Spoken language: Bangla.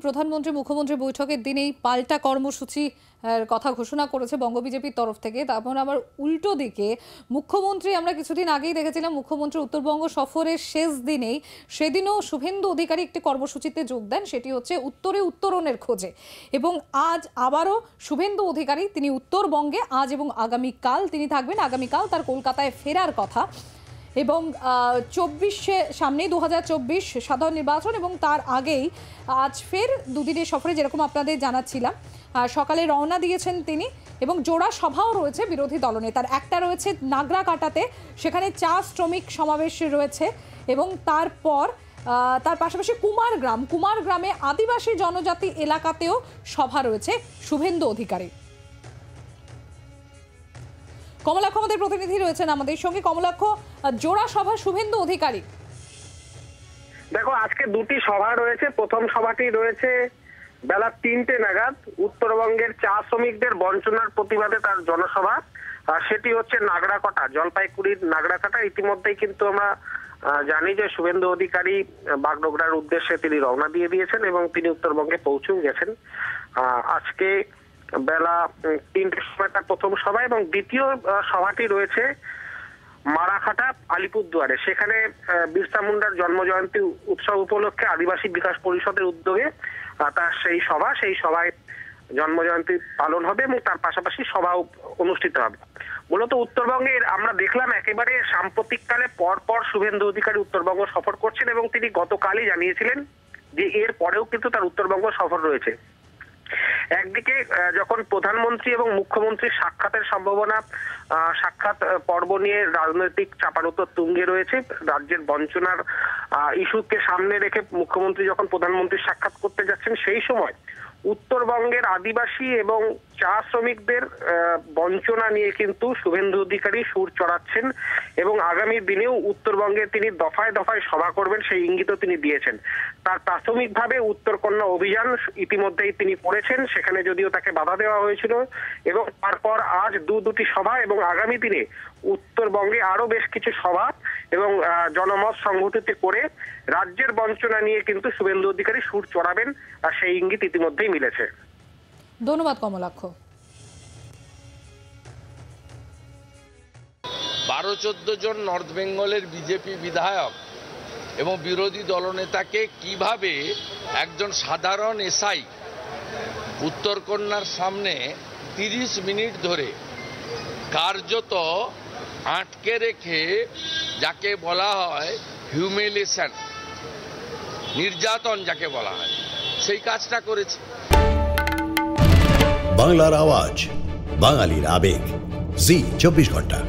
প্রধানমন্ত্রী মুখ্যমন্ত্রী বৈঠকের দিনেই পাল্টা কর্মসূচি কথা ঘোষণা করেছে বঙ্গ বিজেপির তরফ থেকে। তারপর আবার উল্টো দিকে মুখ্যমন্ত্রী, আমরা কিছুদিন আগেই দেখেছিলাম মুখ্যমন্ত্রী উত্তরবঙ্গ সফরের শেষ দিনেই সেদিনও শুভেন্দু অধিকারী একটি কর্মসূচিতে যোগ দেন, সেটি হচ্ছে উত্তরে উত্তরণের খোঁজে। এবং আজ আবারও শুভেন্দু অধিকারী তিনি উত্তরবঙ্গে আজ এবং আগামীকাল তিনি থাকবেন। আগামীকাল তার কলকাতায় ফেরার কথা এবং 24 সামনেই 2024 সাধারণ নির্বাচন এবং তার আগেই আজ ফের দুদিনের সফরে যেরকম আপনাদের জানাচ্ছিলাম সকালে রওনা দিয়েছেন তিনি এবং জোড়া সভাও রয়েছে বিরোধী দলনেতার। একটা রয়েছে নাগরাকাটাতে, সেখানে চা শ্রমিক সমাবেশ রয়েছে এবং তারপর তার পাশাপাশি কুমারগ্রামে আদিবাসী জনজাতি এলাকাতেও সভা রয়েছে শুভেন্দু অধিকারী। কমলাক্ষ আমাদের প্রতিনিধি রয়েছেন আমাদের সঙ্গে। কমলাক্ষ, জোড়া সভা শুভেন্দু অধিকারী। দেখো, আজকে দুটি সভা রয়েছে। প্রথম সভাটি রয়েছে বেলা 3টে নাগাদ, উত্তরবঙ্গের চা শ্রমিকদের বঞ্চনার প্রতিবাদে তার জনসভা। সেটি হচ্ছে নাগরাকাটা, জলপাইগুড়ির নাগরাকাটা। ইতিমধ্যেই কিন্তু আমরা জানি যে শুভেন্দু অধিকারী বাগডোগরার উদ্দেশ্যে তিনি রওনা দিয়ে দিয়েছেন এবং তিনি উত্তরবঙ্গে পৌঁছেও গেছেন। আজকে বেলা 3টের সময় তার প্রথম সভা এবং দ্বিতীয় সভাটি রয়েছে মারাখাটা আলিপুরদুয়ারে। সেখানে বিরসা মুন্ডার জন্মজয়ন্তী উৎসব উপলক্ষে আদিবাসী বিকাশ পরিষদের উদ্যোগে তার সেই সভায় জন্মজয়ন্তী পালন হবে এবং তার পাশাপাশি সভাও অনুষ্ঠিত হবে। মূলত উত্তরবঙ্গের আমরা দেখলাম একেবারে সাম্প্রতিককালে পর শুভেন্দু অধিকারী উত্তরবঙ্গ সফর করছেন এবং তিনি গতকালই জানিয়েছিলেন যে এর পরেও কিন্তু তার উত্তরবঙ্গ সফর রয়েছে। একদিকে যখন প্রধানমন্ত্রী এবং মুখ্যমন্ত্রীর সাক্ষাতের সম্ভাবনা, সাক্ষাৎ পর্ব নিয়ে রাজনৈতিক চাপানোতর তুঙ্গে রয়েছে, রাজ্যের বঞ্চনার ইস্যুকে সামনে রেখে মুখ্যমন্ত্রী যখন প্রধানমন্ত্রীর সাক্ষাৎ করতে যাচ্ছেন, সেই সময় উত্তরবঙ্গের আদিবাসী এবং চা শ্রমিকদের বঞ্চনা নিয়ে কিন্তু শুভেন্দু অধিকারী সুর চড়াচ্ছেন এবং আগামী দিনেও উত্তরবঙ্গে তিনি দফায় দফায় সভা করবেন সেই ইঙ্গিতও তিনি দিয়েছেন। তার প্রাথমিকভাবে উত্তরকন্যা অভিযান ইতিমধ্যেই তিনি করেছেন, সেখানে যদিও তাকে বাধা দেওয়া হয়েছিল এবং তারপর আজ দুটি সভা এবং আগামী দিনে উত্তরবঙ্গে আরো বেশ কিছু সভা এবং জনমত সংগঠিত করে রাজ্যের বঞ্চনা নিয়ে কিন্তু শুভেন্দু অধিকারী সুর চড়াবেন, আর সেই ইঙ্গিত ইতিমধ্যেই মিলেছে। ধন্যবাদ কমলাক্ষ। 12-14 জন নর্থ বেঙ্গলের বিজেপি বিধায়ক এবং বিরোধী দলনেতাকে কিভাবে একজন সাধারণ এসআই উত্তরকন্যার সামনে 30 মিনিট ধরে কার্যত আটকে রেখে, যাকে বলা হয় হিউমিলিয়েশন, নির্যাতন যাকে বলা হয়, সেই কাজটা করেছে। বাংলার আওয়াজ, বাঙালির আবেগ, জি 24 ঘন্টা।